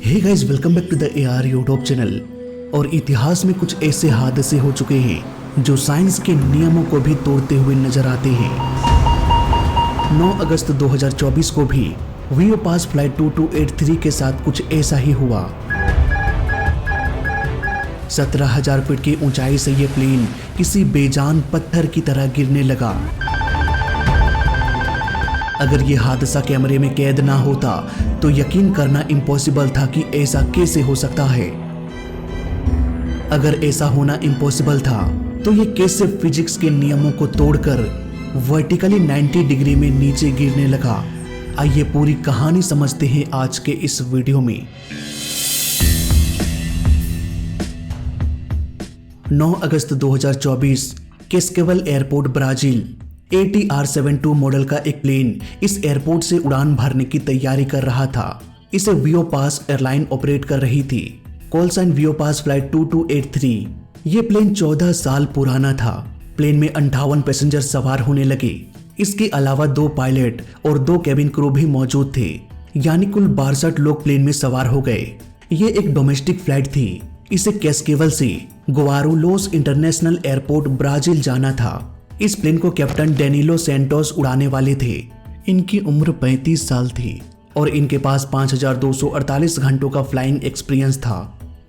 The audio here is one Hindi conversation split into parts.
Hey guys, welcome back to the AR YouTube channel. और इतिहास में कुछ ऐसे हादसे हो चुके हैं जो साइंस के नियमों को भी तोड़ते हुए नजर आते हैं। 9 अगस्त 2024 को भी वियो पास फ्लाइट 2283 के साथ कुछ ऐसा ही हुआ। 17,000 फीट की ऊंचाई से यह प्लेन किसी बेजान पत्थर की तरह गिरने लगा। अगर यह हादसा कैमरे में कैद ना होता तो यकीन करना इम्पॉसिबल था कि ऐसा कैसे हो सकता है। अगर ऐसा होना इम्पॉसिबल था तो यह कैसे फिजिक्स के नियमों को तोड़कर वर्टिकली 90 डिग्री में नीचे गिरने लगा। आइए पूरी कहानी समझते हैं आज के इस वीडियो में। 9 अगस्त 2024 कैस्केवल एयरपोर्ट ब्राजील ATR-72 मॉडल का एक प्लेन इस एयरपोर्ट से उड़ान भरने की तैयारी कर रहा था। इसे वियो पास एयरलाइन ऑपरेट कर रही थी। कॉल साइन वियो पास फ्लाइट 2283। ये प्लेन 14 साल पुराना था। प्लेन में 58 पैसेंजर सवार होने लगे। इसके अलावा 2 पायलट और 2 केबिन क्रू भी मौजूद थे, यानी कुल 62 लोग प्लेन में सवार हो गए। ये एक डोमेस्टिक फ्लाइट थी। इसे कैस्केवल से गुआरुलोस इंटरनेशनल एयरपोर्ट ब्राजील जाना था। इस प्लेन को कैप्टन डेनिलो सैंटोस उड़ाने वाले थे। इनकी उम्र 35 साल थी और इनके पास 5,248 घंटों का फ्लाइंग एक्सपीरियंस था।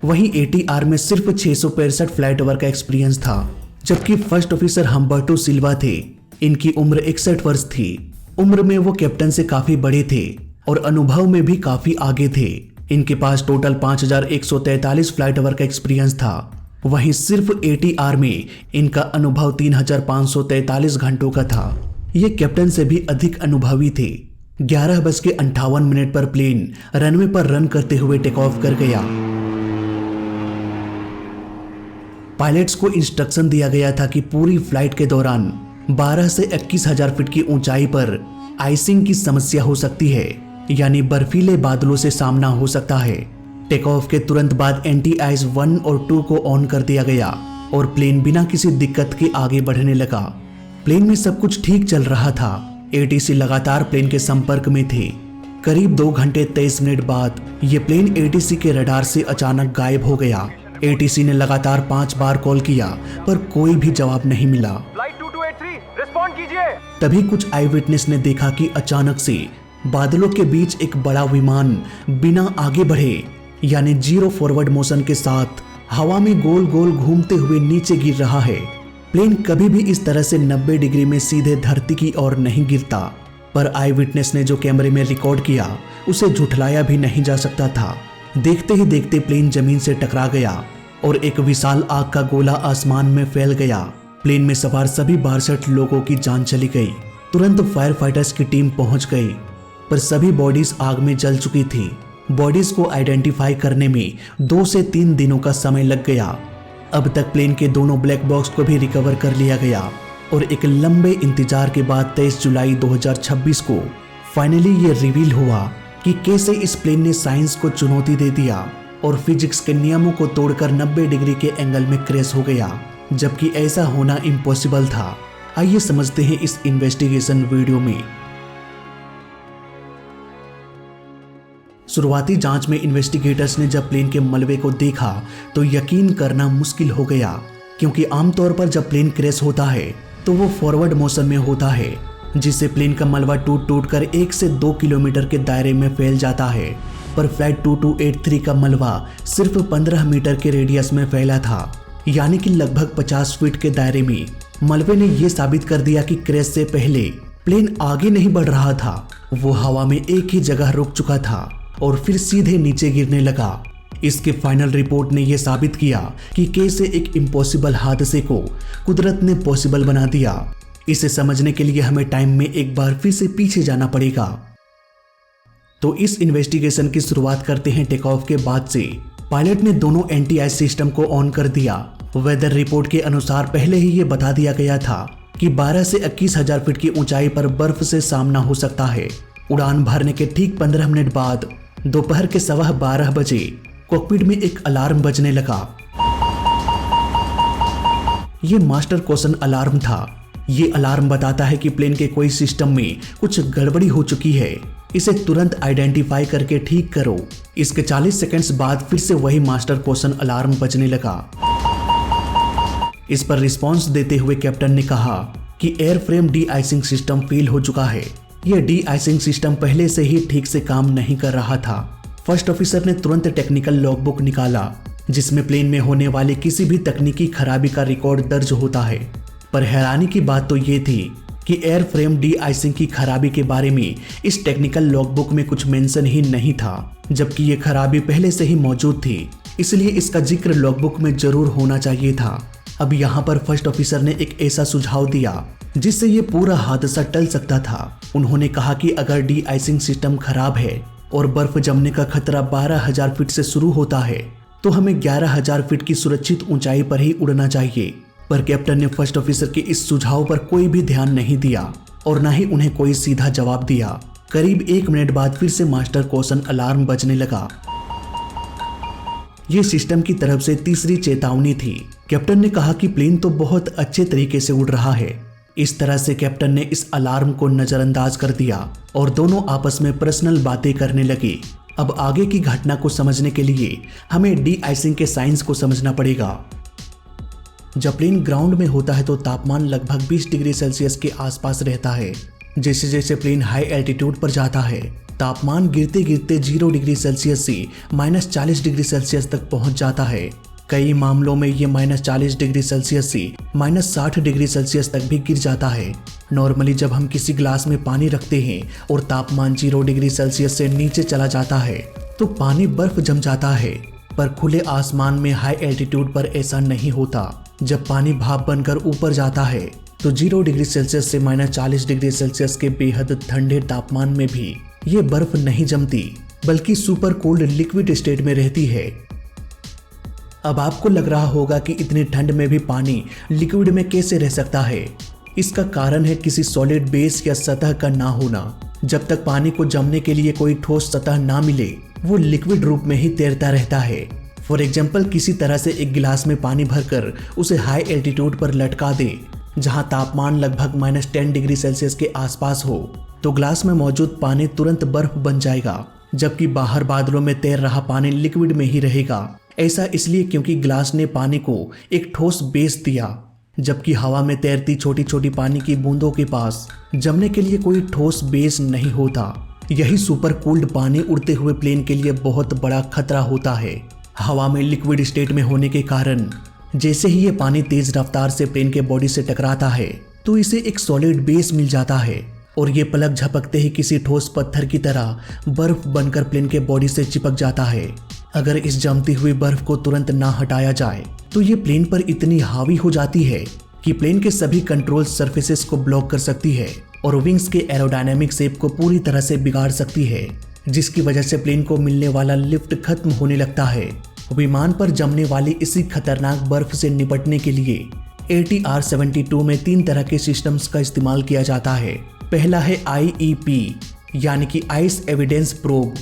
वहीं ATR में सिर्फ 665 फ्लाइट ओवर का एक्सपीरियंस था, जबकि फर्स्ट ऑफिसर हम्बर्टो सिल्वा थे। इनकी उम्र 61 वर्ष थी। उम्र में वो कैप्टन से काफी बड़े थे और अनुभव में भी काफी आगे थे। इनके पास टोटल 5,143 फ्लाइट ओवर का एक्सपीरियंस था। वहीं सिर्फ ATR में इनका अनुभव 3,543 घंटों का था। ये कैप्टन से भी अधिक अनुभवी थे। 11:58 पर प्लेन रनवे पर रन करते हुए टेक ऑफ कर गया। पायलट्स को इंस्ट्रक्शन दिया गया था कि पूरी फ्लाइट के दौरान 12 से 21,000 फीट की ऊंचाई पर आइसिंग की समस्या हो सकती है, यानी बर्फीले बादलों से सामना हो सकता है। टेक ऑफ के तुरंत बाद एंटी आइस 1 और 2 को ऑन कर दिया गया और प्लेन बिना किसी दिक्कत के आगे बढ़ने लगा। प्लेन में सब कुछ ठीक चल रहा था। ATC लगातार प्लेन के संपर्क में थे। करीब 2 घंटे 23 मिनट बाद ये प्लेन ATC के रडार से अचानक गायब हो गया। ATC ने लगातार 5 बार कॉल किया पर कोई भी जवाब नहीं मिला। फ्लाइट 2283 रिस्पॉन्ड कीजिए। तभी कुछ आई विटनेस ने देखा कि अचानक से बादलों के बीच एक बड़ा विमान बिना आगे बढ़े, यानी जीरो फॉरवर्ड मोशन के साथ हवा में गोल गोल घूमते हुए नीचे गिर रहा है। प्लेन कभी भी इस तरह से 90 डिग्री में सीधे धरती की ओर नहीं गिरता, पर आई विटनेस ने जो कैमरे में रिकॉर्ड किया उसे झुठलाया भी नहीं जा सकता था। देखते ही देखते प्लेन जमीन से टकरा गया और एक विशाल आग का गोला आसमान में फैल गया। प्लेन में सवार सभी 62 लोगों की जान चली गई। तुरंत फायर फाइटर्स की टीम पहुंच गई, पर सभी बॉडीज आग में जल चुकी थी। बॉडीज को आइडेंटिफाई करने में 2 से 3 दिनों का समय लग गया। अब तक प्लेन के दोनों ब्लैक बॉक्स को भी रिकवर कर लिया गया और एक लंबे इंतजार के बाद 23 जुलाई 2026 को फाइनली ये रिवील हुआ कि कैसे इस प्लेन ने साइंस को चुनौती दे दिया और फिजिक्स के नियमों को तोड़कर 90 डिग्री के एंगल में क्रैश हो गया, जबकि ऐसा होना इम्पॉसिबल था। आइए समझते हैं इस इन्वेस्टिगेशन वीडियो में। शुरुआती जांच में इन्वेस्टिगेटर्स ने जब प्लेन के मलबे को देखा तो यकीन करना मुश्किल हो गया, क्योंकि आमतौर पर जब प्लेन क्रैश होता है तो वो फॉरवर्ड मोशन में होता है, जिससे प्लेन का मलबा टूट टूट कर 1 से 2 किलोमीटर के दायरे में फैल जाता है। पर फ्लाइट 2283 का मलबा सिर्फ 15 मीटर के रेडियस में फैला था, यानी कि लगभग 50 फीट के दायरे में। मलबे ने यह साबित कर दिया कि क्रैश से पहले प्लेन आगे नहीं बढ़ रहा था, वो हवा में एक ही जगह रुक चुका था और फिर सीधे नीचे गिरने लगा। इसके फाइनल रिपोर्ट ने यह साबित किया कि कैसे एक इम्पॉसिबल हादसे को कुदरत ने पॉसिबल बना दिया। इसे समझने के लिए हमें टाइम में एक बार फिर से पीछे जाना पड़ेगा। तो इस इन्वेस्टिगेशन की शुरुआत करते हैं टेक ऑफ के बाद से। पायलट ने दोनों एंटी आइस सिस्टम को ऑन कर दिया। वेदर रिपोर्ट के अनुसार पहले ही ये बता दिया गया था कि 12 से 21,000 फीट की ऊंचाई पर बर्फ से सामना हो सकता है। उड़ान भरने के ठीक 15 मिनट बाद दोपहर के 12:15 बजे कॉकपिट में एक अलार्म बजने लगा। ये मास्टर क्वेश्चन अलार्म था। ये अलार्म बताता है कि प्लेन के कोई सिस्टम में कुछ गड़बड़ी हो चुकी है। इसे तुरंत आइडेंटिफाई करके ठीक करो। इसके 40 सेकंड्स बाद फिर से वही मास्टर क्वेश्चन अलार्म बजने लगा। इस पर रिस्पॉन्स देते हुए कैप्टन ने कहा कि airframe D icing system fail हो चुका है। यह डी आइसिंग सिस्टम पहले से ही ठीक से काम नहीं कर रहा था। फर्स्ट ऑफिसर ने तुरंत टेक्निकल लॉगबुक निकाला जिसमें प्लेन में होने वाली किसी भी तकनीकी खराबी का रिकॉर्ड दर्ज होता है। पर हैरानी की बात तो ये थी कि एयरफ्रेम डी आइसिंग की खराबी के बारे में इस टेक्निकल लॉगबुक में कुछ मेंशन ही नहीं था, जबकि ये खराबी पहले से ही मौजूद थी, इसलिए इसका जिक्र लॉगबुक में जरूर होना चाहिए था। अब यहाँ पर फर्स्ट ऑफिसर ने एक ऐसा सुझाव दिया जिससे ये पूरा हादसा टल सकता था। उन्होंने कहा कि अगर डी आइसिंग सिस्टम खराब है और बर्फ जमने का खतरा 12,000 फीट से शुरू होता है तो हमें 11,000 फीट की सुरक्षित ऊंचाई पर ही उड़ना चाहिए। पर कैप्टन ने फर्स्ट ऑफिसर के इस सुझाव पर कोई भी ध्यान नहीं दिया और न ही उन्हें कोई सीधा जवाब दिया। करीब 1 मिनट बाद फिर से मास्टर क्वेश्चन अलार्म बजने लगा। ये सिस्टम की तरफ से तीसरी चेतावनी थी। कैप्टन ने कहा कि प्लेन तो बहुत अच्छे तरीके से उड़ रहा है। इस तरह से कैप्टन ने इस अलार्म को नजरअंदाज कर दिया और दोनों आपस में पर्सनल बातें करने लगे। अब आगे की घटना को समझने के लिए हमें डी आइसिंग के साइंस को समझना पड़ेगा। जब प्लेन ग्राउंड में होता है तो तापमान लगभग 20 डिग्री सेल्सियस के आसपास रहता है। जैसे जैसे प्लेन हाई एल्टीट्यूड पर जाता है तापमान गिरते गिरते 0 डिग्री सेल्सियस से -40 डिग्री सेल्सियस तक पहुंच जाता है। कई मामलों में ये -40 डिग्री सेल्सियस से -60 डिग्री सेल्सियस तक भी गिर जाता है। नॉर्मली जब हम किसी ग्लास में पानी रखते हैं और तापमान 0 डिग्री सेल्सियस से नीचे चला जाता है तो पानी बर्फ जम जाता है, पर खुले आसमान में हाई एल्टीट्यूड पर ऐसा नहीं होता। जब पानी भाप बनकर ऊपर जाता है तो 0 डिग्री सेल्सियस से -40 डिग्री सेल्सियस के बेहद ठंडे तापमान में भी ये बर्फ नहीं जमती बल्कि सुपर कोल्ड लिक्विड स्टेट में रहती है। अब आपको लग रहा होगा कि इतनी ठंड में भी पानी लिक्विड में कैसे रह सकता है। इसका कारण है किसी सॉलिड बेस या सतह का ना होना। जब तक पानी को जमने के लिए कोई ठोस सतह ना मिले वो लिक्विड रूप में ही तैरता रहता है। फॉर एग्जाम्पल किसी तरह से एक गिलास में पानी भरकर उसे हाई एल्टीट्यूड पर लटका दे जहां तापमान लगभग -10 डिग्री सेल्सियस के आसपास हो तो ग्लास में मौजूद पानी तुरंत बर्फ बन जाएगा, जबकि बाहर बादलों में तैर रहा पानी लिक्विड में ही रहेगा। ऐसा इसलिए क्योंकि ग्लास ने पानी को एक ठोस बेस दिया, जबकि हवा में तैरती छोटी छोटी पानी की बूंदों के पास जमने के लिए कोई ठोस बेस नहीं होता। यही सुपर कूल्ड पानी उड़ते हुए प्लेन के लिए बहुत बड़ा खतरा होता है। हवा में लिक्विड स्टेट में होने के कारण जैसे ही ये पानी तेज रफ्तार से प्लेन के बॉडी से टकराता है तो इसे एक सॉलिड बेस मिल जाता है और ये पलक झपकते ही किसी ठोस पत्थर की तरह बर्फ बनकर प्लेन के बॉडी से चिपक जाता है। अगर इस जमती हुई बर्फ को तुरंत ना हटाया जाए तो ये प्लेन पर इतनी हावी हो जाती है कि प्लेन के सभी कंट्रोल सरफेसेस को ब्लॉक कर सकती है और विंग्स के एरोडायनेमिक शेप को पूरी तरह से बिगाड़ सकती है, जिसकी वजह से प्लेन को मिलने वाला लिफ्ट खत्म होने लगता है। विमान पर जमने वाली इसी खतरनाक बर्फ से निपटने के लिए ATR-72 में 3 तरह के सिस्टम्स का इस्तेमाल किया जाता है। पहला है IEP यानी कि आइस एविडेंस प्रोब।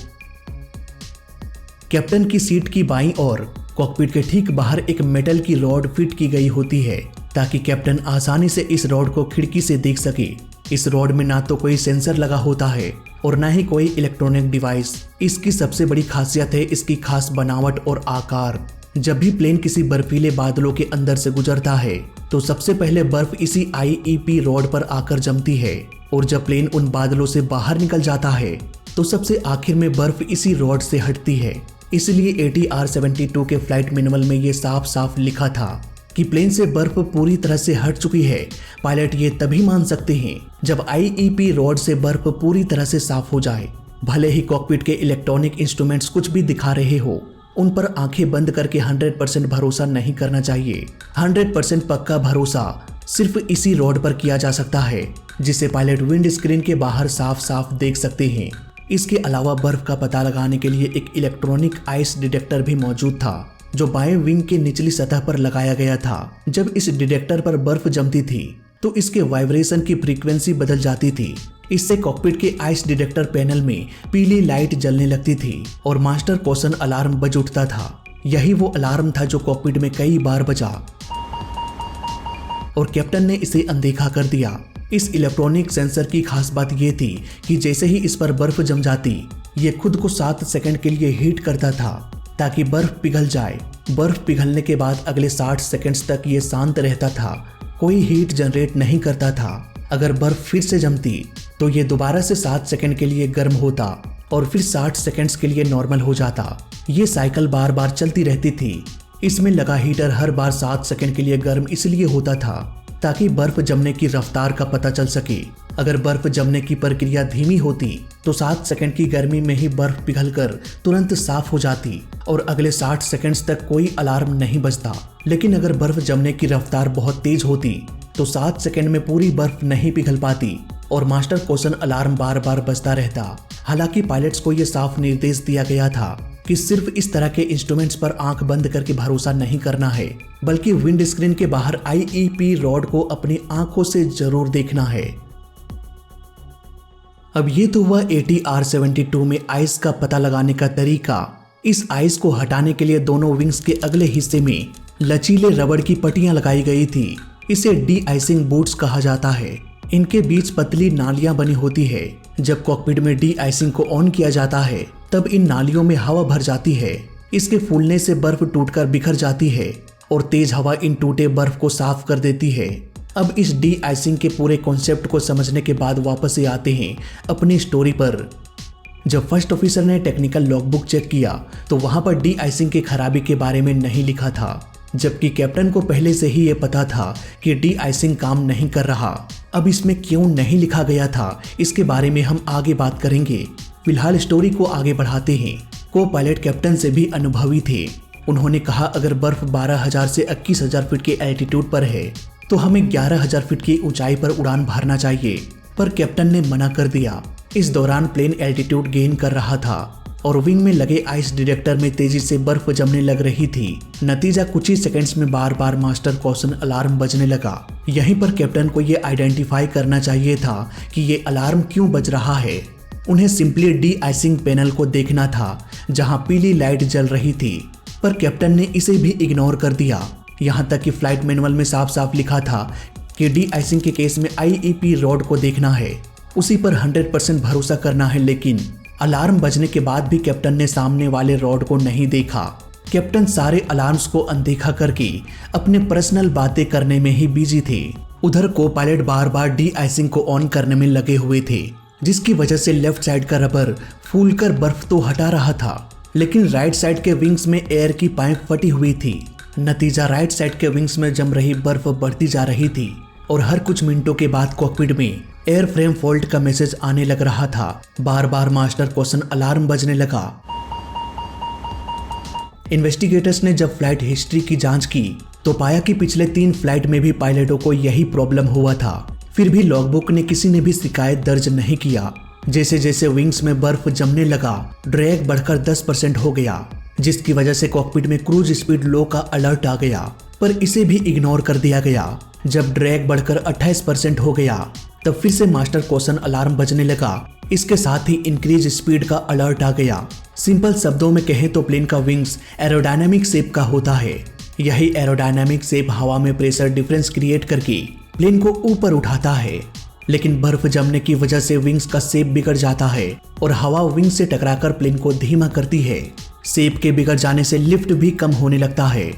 कैप्टन की सीट की बाईं ओर कॉकपिट के ठीक बाहर एक मेटल की रॉड फिट की गई होती है ताकि कैप्टन आसानी से इस रॉड को खिड़की से देख सके। इस रॉड में ना तो कोई सेंसर लगा होता है और ना ही कोई इलेक्ट्रॉनिक डिवाइस। इसकी सबसे बड़ी खासियत है इसकी खास बनावट और आकार। जब भी प्लेन किसी बर्फीले बादलों के अंदर से गुजरता है तो सबसे पहले बर्फ इसी IEP रॉड पर आकर जमती है और जब प्लेन उन बादलों से बाहर निकल जाता है तो सबसे आखिर में बर्फ इसी रॉड से हटती है। इसलिए ATR-72 के फ्लाइट मैनुअल में ये साफ साफ लिखा था कि प्लेन से बर्फ पूरी तरह से हट चुकी है। पायलट ये तभी मान सकते हैं जब IEP रॉड से बर्फ पूरी तरह से साफ हो जाए। भले ही कॉकपिट के इलेक्ट्रॉनिक इंस्ट्रूमेंट्स कुछ भी दिखा रहे हो, उन पर आंखें बंद करके 100% भरोसा नहीं करना चाहिए। 100% पक्का भरोसा सिर्फ इसी रॉड पर किया जा सकता है जिसे पायलट विंड स्क्रीन के बाहर साफ साफ देख सकते हैं। इसके अलावा बर्फ का पता लगाने के लिए एक इलेक्ट्रॉनिक आइस डिटेक्टर भी मौजूद था जो बाएं विंग की निचली सतह पर लगाया गया था। जब इस डिटेक्टर पर बर्फ जमती थी तो इसके वाइब्रेशन की फ्रीक्वेंसी बदल जाती थी। इससे कॉकपिट के आइस डिटेक्टर पैनल में पीली लाइट जलने लगती थी और मास्टर क्वेश्चन अलार्म बज उठता था। यही वो अलार्म था जो कॉकपिट में कई बार बजा और कैप्टन ने इसे अनदेखा कर दिया। इस इलेक्ट्रॉनिक सेंसर की खास बात ये थी कि जैसे ही इस पर बर्फ जम जाती, ये खुद को 7 सेकंड के लिए हीट करता था ताकि बर्फ पिघल जाए। बर्फ पिघलने के बाद अगले 60 सेकंड्स तक ये शांत रहता था, कोई हीट जनरेट नहीं करता था। अगर बर्फ फिर से जमती तो ये दोबारा से 7 सेकंड के लिए गर्म होता और फिर 60 सेकंड्स के लिए नॉर्मल हो जाता। ये साइकिल बार बार चलती रहती थी। इसमें लगा हीटर हर बार 7 सेकंड के लिए गर्म इसलिए होता था ताकि बर्फ जमने की रफ्तार का पता चल सके। अगर बर्फ जमने की प्रक्रिया धीमी होती तो 7 सेकंड की गर्मी में ही बर्फ पिघलकर तुरंत साफ हो जाती और अगले 60 सेकंड्स तक कोई अलार्म नहीं बजता। लेकिन अगर बर्फ जमने की रफ्तार बहुत तेज होती तो 7 सेकंड में पूरी बर्फ नहीं पिघल पाती और मास्टर क्वेश्चन अलार्म बार बार बजता रहता। हालांकि पायलट्स को यह साफ निर्देश दिया गया था कि सिर्फ इस तरह के इंस्ट्रूमेंट्स पर आंख बंद करके भरोसा नहीं करना है, बल्कि विंड स्क्रीन के बाहर IEP रॉड को अपनी आंखों से जरूर देखना है। अब ये तो हुआ ATR-72 में आइस का पता लगाने का तरीका। इस आइस को हटाने के लिए दोनों विंग्स के अगले हिस्से में लचीले रबड़ की पट्टियां लगाई गई थी। इसे डी आइसिंग बूट्स कहा जाता है। इनके बीच पतली नालियां बनी होती है। जब कॉकपिट में डी आइसिंग को ऑन किया जाता है तब इन नालियों में हवा भर जाती है। इसके फूलने से बर्फ टूटकर बिखर जाती है और तेज हवा इन टूटे बर्फ को साफ कर देती है। अब इस डी आइसिंग के पूरे कॉन्सेप्ट को समझने के बाद वापस से आते हैं अपनी स्टोरी पर। जब फर्स्ट ऑफिसर ने टेक्निकल लॉगबुक चेक किया तो वहां पर डी आइसिंग की खराबी के बारे में नहीं लिखा था, जबकि कैप्टन को पहले से ही ये पता था कि डी आइसिंग काम नहीं कर रहा। अब इसमें क्यों नहीं लिखा गया था इसके बारे में हम आगे बात करेंगे। फिलहाल स्टोरी को आगे बढ़ाते हैं। को पायलट कैप्टन से भी अनुभवी थे। उन्होंने कहा अगर बर्फ 12,000 से 21,000 फीट के एल्टीट्यूड पर है तो हमें 11,000 फीट की ऊंचाई पर उड़ान भरना चाहिए, पर कैप्टन ने मना कर दिया। इस दौरान प्लेन एल्टीट्यूड गेन कर रहा था और विंग में लगे आइस डिटेक्टर में तेजी से बर्फ जमने लग रही थी। नतीजा कुछ ही सेकंड्स में बार बार मास्टर कॉशन अलार्म बजने लगा। यहीं पर कैप्टन को ये आइडेंटिफाई करना चाहिए था कि ये अलार्म क्यों बज रहा है। उन्हें सिंपली डी आइसिंग पैनल को देखना था जहां पीली लाइट जल रही थी, पर कैप्टन ने इसे भी इग्नोर कर दिया। यहां तक कि फ्लाइट मैनुअल में साफ साफ लिखा था कि डी आइसिंग के केस में IEP रॉड को देखना है, उसी पर 100% भरोसा करना है। लेकिन अलार्म बजने के बाद भी कैप्टन ने सामने वाले रॉड को नहीं देखा। कैप्टन सारे अलार्म्स को अनदेखा करके अपने पर्सनल बातें करने में ही बिजी थे। उधर को पायलट बार बार डी आइसिंग को ऑन करने में लगे हुए थे, जिसकी वजह से लेफ्ट साइड का रबर फूलकर बर्फ तो हटा रहा था, लेकिन राइट साइड के विंग्स में एयर की पाइप फटी हुई थी। नतीजा राइट साइड के विंग्स में जम रही बर्फ बढ़ती जा रही थी और हर कुछ मिनटों के बाद कॉकपिट में एयर फ्रेम फॉल्ट का मैसेज आने लग रहा था। बार बार मास्टर क्वेश्चन अलार्म बजने लगा। इन्वेस्टिगेटर्स ने जब फ्लाइट हिस्ट्री की जांच की तो पाया कि पिछले 3 फ्लाइट में भी पायलटों को यही प्रॉब्लम हुआ था। फिर भी लॉगबुक ने किसी ने भी शिकायत दर्ज नहीं किया। जैसे जैसे विंग्स में बर्फ जमने लगा, ड्रैग बढ़कर 10% हो गया, जिसकी वजह से कॉकपिट में क्रूज स्पीड लो का अलर्ट आ गया, पर इसे भी इग्नोर कर दिया गया। जब ड्रैग बढ़कर 28% हो गया तब फिर से मास्टर क्वेश्चन अलार्म बजने लगा। इसके साथ ही इंक्रीज स्पीड का अलर्ट आ गया। सिंपल शब्दों में कहें तो प्लेन का विंग्स एरोडायनामिक शेप का होता है। यही एरोडायनामिक शेप हवा में प्रेशर डिफरेंस क्रिएट करके प्लेन को ऊपर उठाता है, लेकिन बर्फ जमने की वजह से विंग्स का शेप बिगड़ जाता है और हवा विंग से टकराकर प्लेन को धीमा करती है। शेप के बिगड़ जाने से लिफ्ट भी कम होने लगता है।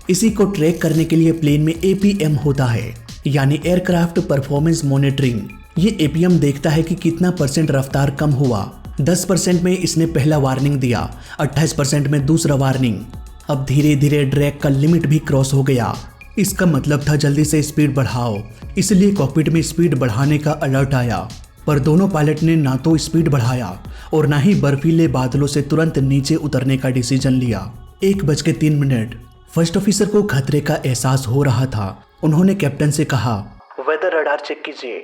इसी को ट्रैक करने के लिए प्लेन में APM होता है, यानी एयरक्राफ्ट परफॉर्मेंस मॉनिटरिंग। ये APM देखता है कि कितना % रफ्तार कम हुआ। 10% में इसने पहला वार्निंग दिया, 28% में दूसरा वार्निंग। अब धीरे धीरे ड्रैग का लिमिट भी क्रॉस हो गया। इसका मतलब था जल्दी से स्पीड बढ़ाओ, इसलिए कॉकपिट में स्पीड बढ़ाने का अलर्ट आया। पर दोनों पायलट ने ना तो स्पीड बढ़ाया और ना ही बर्फीले बादलों से तुरंत नीचे उतरने का डिसीजन लिया। 1:03 फर्स्ट ऑफिसर को खतरे का एहसास हो रहा था। उन्होंने कैप्टन से कहा, वेदर रडार चेक कीजिए।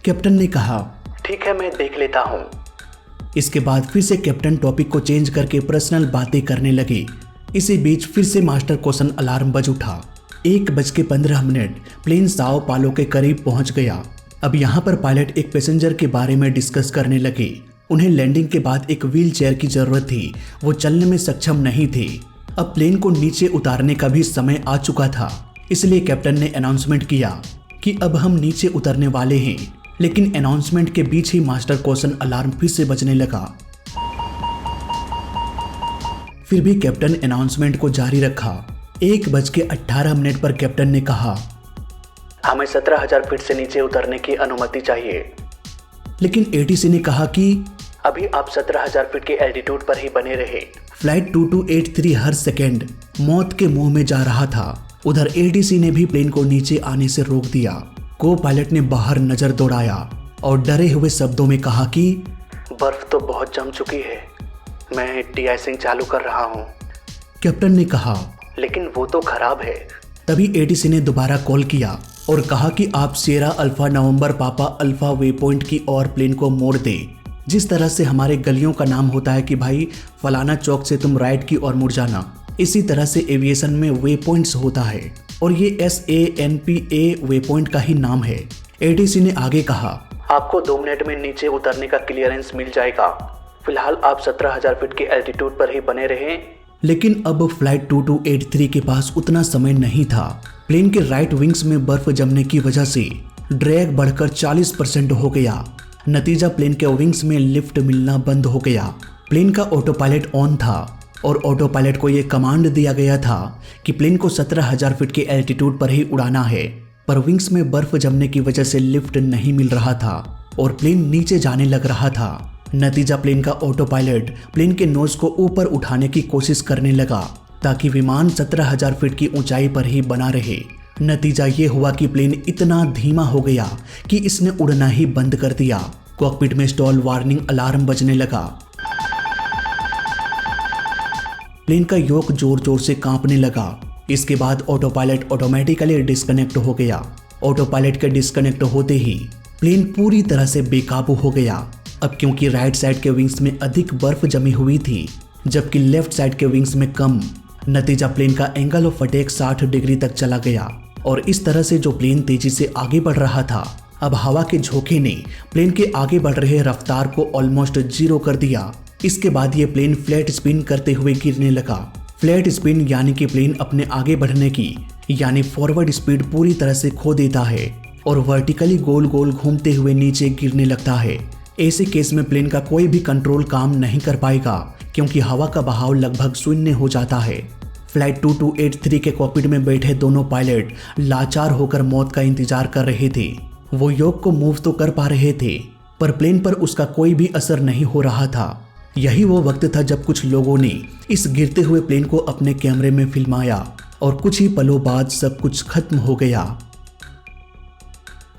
कैप्टन ने कहा, ठीक है, मैं देख लेता हूँ। इसके बाद फिर से कैप्टन टॉपिक को चेंज करके पर्सनल बातें करने लगे। इसी बीच फिर से मास्टर क्वेश्चन अलार्म बज उठा। 1:15 प्लेन साओ पालो के करीब पहुंच गया। अब यहाँ पर पायलट एक पैसेंजर के बारे में डिस्कस करने लगे। उन्हें लैंडिंग के बाद एक व्हील चेयर की जरूरत थी, वो चलने में सक्षम नहीं थे। अब प्लेन को नीचे उतारने का भी समय आ चुका था, इसलिए कैप्टन ने अनाउंसमेंट किया कि अब हम नीचे उतरने वाले हैं। लेकिन अनाउंसमेंट के बीच ही मास्टर कॉशन अलार्म फिर से बजने लगा। फिर भी कैप्टन अनाउंसमेंट को जारी रखा। 1:18 पर कैप्टन ने कहा, हमें 17,000 फीट से नीचे उतरने की अनुमति चाहिए। लेकिन एटीसी ने कहा कि अभी आप 17,000 फीट के एल्टीट्यूड पर ही बने रहे। फ्लाइट 2283 हर सेकेंड मौत के मुंह में जा रहा था। उधर एटीसी ने भी प्लेन को नीचे आने से रोक दिया। को पायलट ने बाहर नजर दौड़ाया और डरे हुए शब्दों में कहा कि बर्फ तो बहुत जम चुकी है, मैं डी-आइसिंग चालू कर रहा हूँ। कैप्टन ने कहा, लेकिन वो तो खराब है। तभी एटीसी ने दोबारा कॉल किया और कहा कि आप सिएरा अल्फा नवंबर पापा अल्फा वे पॉइंट की ओर प्लेन को मोड़ दे। जिस तरह से हमारे गलियों का नाम होता है कि भाई फलाना चौक से तुम राइट की ओर मुड़ जाना, इसी तरह से एविएशन में वे पॉइंट्स होता है और ये SANPA वे पॉइंट का ही नाम है। एटीसी ने आगे कहा, आपको 2 मिनट में नीचे उतरने का क्लियरेंस मिल जाएगा। फिलहाल आप 17,000 फीट के एल्टीट्यूड पर ही बने रहें। लेकिन अब फ्लाइट 2283 के पास उतना समय नहीं था। प्लेन के राइट विंग्स में बर्फ जमने की वजह से ड्रैग बढ़कर 40% हो गया। नतीजा प्लेन के विंग्स में लिफ्ट मिलना बंद हो गया। प्लेन का ऑटो पायलट ऑन था और ऑटो पायलट को यह कमांड दिया गया था कि प्लेन को 17,000 फीट के एल्टीट्यूड पर ही उड़ाना है, पर विंग्स में बर्फ जमने की वजह से लिफ्ट नहीं मिल रहा था और प्लेन नीचे जाने लग रहा था। नतीजा प्लेन का ऑटो पायलट प्लेन के नोज को ऊपर उठाने की कोशिश करने लगा ताकि विमान 17,000 फीट की ऊंचाई पर ही बना रहे। नतीजा ये हुआ कि प्लेन इतना धीमा हो गया कि इसने उड़ना ही बंद कर दिया। कॉकपिट में स्टॉल वार्निंग अलार्म बजने लगा। प्लेन का योक जोर जोर से कांपने लगा। इसके बाद ऑटो पायलट ऑटोमेटिकली डिस्कनेक्ट हो गया। ऑटो पायलट के डिस्कनेक्ट होते ही प्लेन पूरी तरह से बेकाबू हो गया। अब क्योंकि राइट साइड के विंग्स में अधिक बर्फ जमी हुई थी जबकि लेफ्ट साइड के विंग्स में कम, नतीजा प्लेन का एंगल ऑफ अटैक 60 डिग्री तक चला गया और इस तरह से जो प्लेन तेजी से आगे बढ़ रहा था, अब हवा के झोंके ने प्लेन के आगे बढ़ रहे रफ्तार को ऑलमोस्ट 0 कर दिया। इसके बाद ये प्लेन फ्लैट स्पिन करते हुए गिरने लगा। फ्लैट स्पिन यानी कि प्लेन अपने आगे बढ़ने की यानी फॉरवर्ड स्पीड पूरी तरह से खो देता है और वर्टिकली गोल गोल घूमते हुए नीचे गिरने लगता है। ऐसे केस में प्लेन का कोई भी कंट्रोल काम नहीं कर पाएगा क्योंकि हवा का बहाव लगभग शून्य हो जाता है। फ्लाइट 2283 के कॉकपिट में बैठे दोनों पायलट लाचार होकर मौत का इंतजार कर रहे थे। वो योक को मूव तो कर पा रहे थे पर प्लेन पर उसका कोई भी असर नहीं हो रहा था। यही वो वक्त था जब कुछ लोगों ने इस गिरते हुए प्लेन को अपने कैमरे में फिल्माया और कुछ ही पलों बाद सब कुछ खत्म हो गया।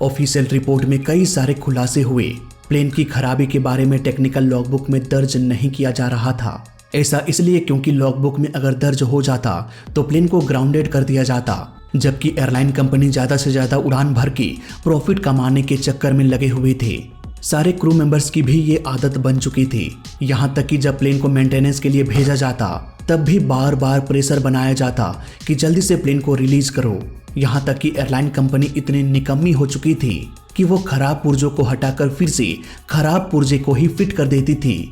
ऑफिशियल रिपोर्ट में कई सारे खुलासे हुए। प्लेन की खराबी के बारे में टेक्निकल लॉगबुक में दर्ज नहीं किया जा रहा था। ऐसा इसलिए क्योंकि लॉगबुक में अगर दर्ज हो जाता तो प्लेन को ग्राउंडेड कर दिया जाता, जबकि एयरलाइन कंपनी ज़्यादा से ज़्यादा उड़ान भर के प्रॉफिट कमाने के चक्कर में लगे हुए थे। सारे क्रू मेंबर्स की भी ये आदत बन चुकी थी। यहाँ तक कि जब प्लेन को मेंटेनेंस के लिए भेजा जाता तब भी बार बार प्रेशर बनाया जाता कि जल्दी से प्लेन को रिलीज करो। यहाँ तक कि एयरलाइन कंपनी इतनी निकम्मी हो चुकी थी कि वो खराब पुर्जों को हटाकर फिर से खराब पुर्जे को ही फिट कर देती थी।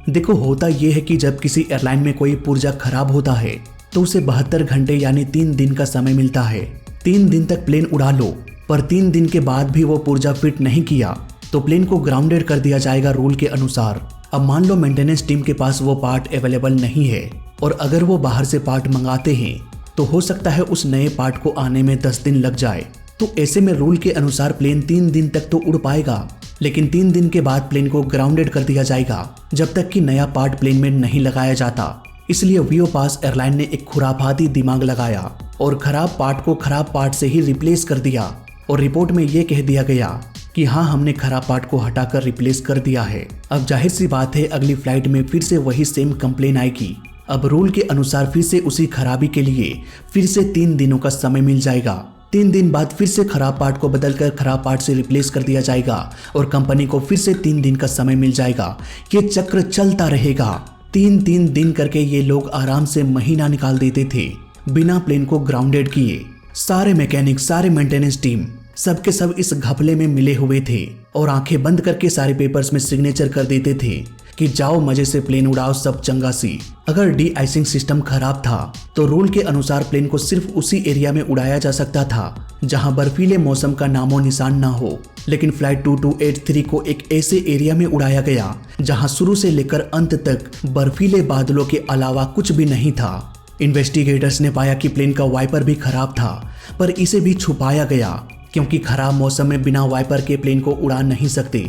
देखो, होता यह है कि जब किसी एयरलाइन में कोई पुर्जा खराब होता है तो उसे 72 घंटे यानी 3 दिन का समय मिलता है। 3 दिन तक प्लेन उड़ा लो, पर 3 दिन के बाद भी वो पुर्जा फिट नहीं किया तो प्लेन को ग्राउंडेड कर दिया जाएगा रूल के अनुसार। अब मान लो मेंटेनेंस टीम के पास वो पार्ट अवेलेबल नहीं है और अगर वो बाहर से पार्ट मंगाते हैं तो हो सकता है उस नए पार्ट को आने में 10 दिन लग जाए। तो ऐसे में रूल के अनुसार प्लेन 3 दिन तक तो उड़ पाएगा, लेकिन 3 दिन के बाद प्लेन को ग्राउंडेड कर दिया जाएगा जब तक कि नया पार्ट प्लेन में नहीं लगाया जाता। इसलिए वियोपास एयरलाइन ने एक खुराफाती दिमाग लगाया और खराब पार्ट को खराब पार्ट से ही रिप्लेस कर दिया और रिपोर्ट में ये कह दिया गया कि हाँ, हमने खराब पार्ट को हटाकर रिप्लेस कर दिया है। अब जाहिर सी बात है अगली फ्लाइट में फिर से वही सेम कंप्लेन आएगी। अब रूल के अनुसार फिर से उसी खराबी के लिए फिर से 3 दिनों का समय मिल जाएगा। 3 दिन बाद फिर से खराब पार्ट को बदलकर खराब पार्ट से रिप्लेस कर दिया जाएगा और कंपनी को फिर से 3 दिन का समय मिल जाएगा। ये चक्र चलता रहेगा। 3-3 दिन करके ये लोग आराम से महीना निकाल देते थे बिना प्लेन को ग्राउंडेड किए। सारे मैकेनिक, सारे मेंटेनेंस टीम सबके सब इस घपले में मिले हुए थे और आंखें बंद करके सारे पेपर्स में सिग्नेचर कर देते थे कि जाओ मजे से प्लेन उड़ाओ सब चंगा सी। अगर डी आइसिंग सिस्टम खराब था तो रूल के अनुसार प्लेन को सिर्फ उसी एरिया में उड़ाया जा सकता था जहां बर्फीले मौसम का नामो निशान ना हो, लेकिन फ्लाइट 2283 को एक ऐसे एरिया में उड़ाया गया जहां शुरू से लेकर अंत तक बर्फीले बादलों के अलावा कुछ भी नहीं था। इन्वेस्टिगेटर्स ने पाया कि प्लेन का वाइपर भी खराब था, पर इसे भी छुपाया गया क्योंकि खराब मौसम में बिना वाइपर के प्लेन को उड़ा नहीं सकते।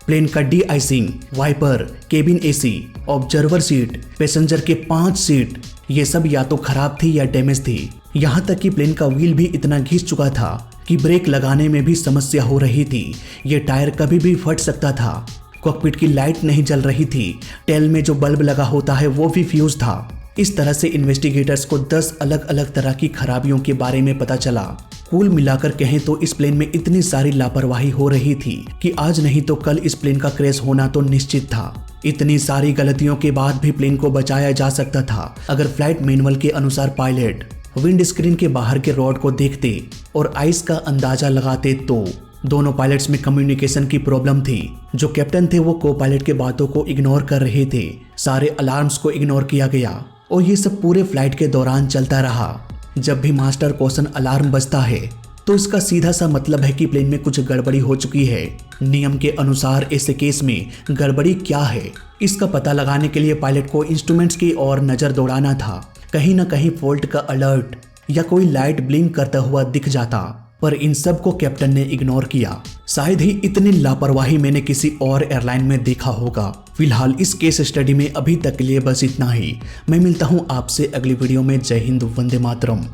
प्लेन का de icing, wiper, cabin AC, observer seat, passenger के 5 सीट, ये सब या तो खराब थी या डैमेज थी। यहाँ तक कि प्लेन का व्हील भी इतना घिस चुका था कि ब्रेक लगाने में भी समस्या हो रही थी। ये टायर कभी भी फट सकता था। कॉकपिट की लाइट नहीं जल रही थी। टेल में जो बल्ब लगा होता है वो भी फ्यूज था। इस तरह से इन्वेस्टिगेटर्स को 10 अलग अलग तरह की खराबियों के बारे में पता चला। कुल मिलाकर कहें तो इस प्लेन में इतनी सारी लापरवाही हो रही थी कि आज नहीं तो कल इस प्लेन का क्रैश होना तो निश्चित था। इतनी सारी गलतियों के बाद भी प्लेन को बचाया जा सकता था अगर फ्लाइट मैनुअल के अनुसार पायलट विंड स्क्रीन के बाहर के रॉड को देखते और आइस का अंदाजा लगाते तो। दोनों पायलट्स में कम्युनिकेशन की प्रॉब्लम थी। जो कैप्टन थे वो को पायलट के बातों को इग्नोर कर रहे थे। सारे अलार्म्स को इग्नोर किया गया और ये सब पूरे फ्लाइट के दौरान चलता रहा। जब भी मास्टर कॉशन अलार्म बजता है तो इसका सीधा सा मतलब है कि प्लेन में कुछ गड़बड़ी हो चुकी है। नियम के अनुसार ऐसे केस में गड़बड़ी क्या है, इसका पता लगाने के लिए पायलट को इंस्ट्रूमेंट्स की ओर नजर दौड़ाना था। कहीं ना कहीं फॉल्ट का अलर्ट या कोई लाइट ब्लिंक करता हुआ दिख जाता, पर इन सब को कैप्टन ने इग्नोर किया। शायद ही इतनी लापरवाही मैंने किसी और एयरलाइन में देखा होगा। फिलहाल इस केस स्टडी में अभी तक के लिए बस इतना ही। मैं मिलता हूं आपसे अगली वीडियो में। जय हिंद, वंदे मातरम।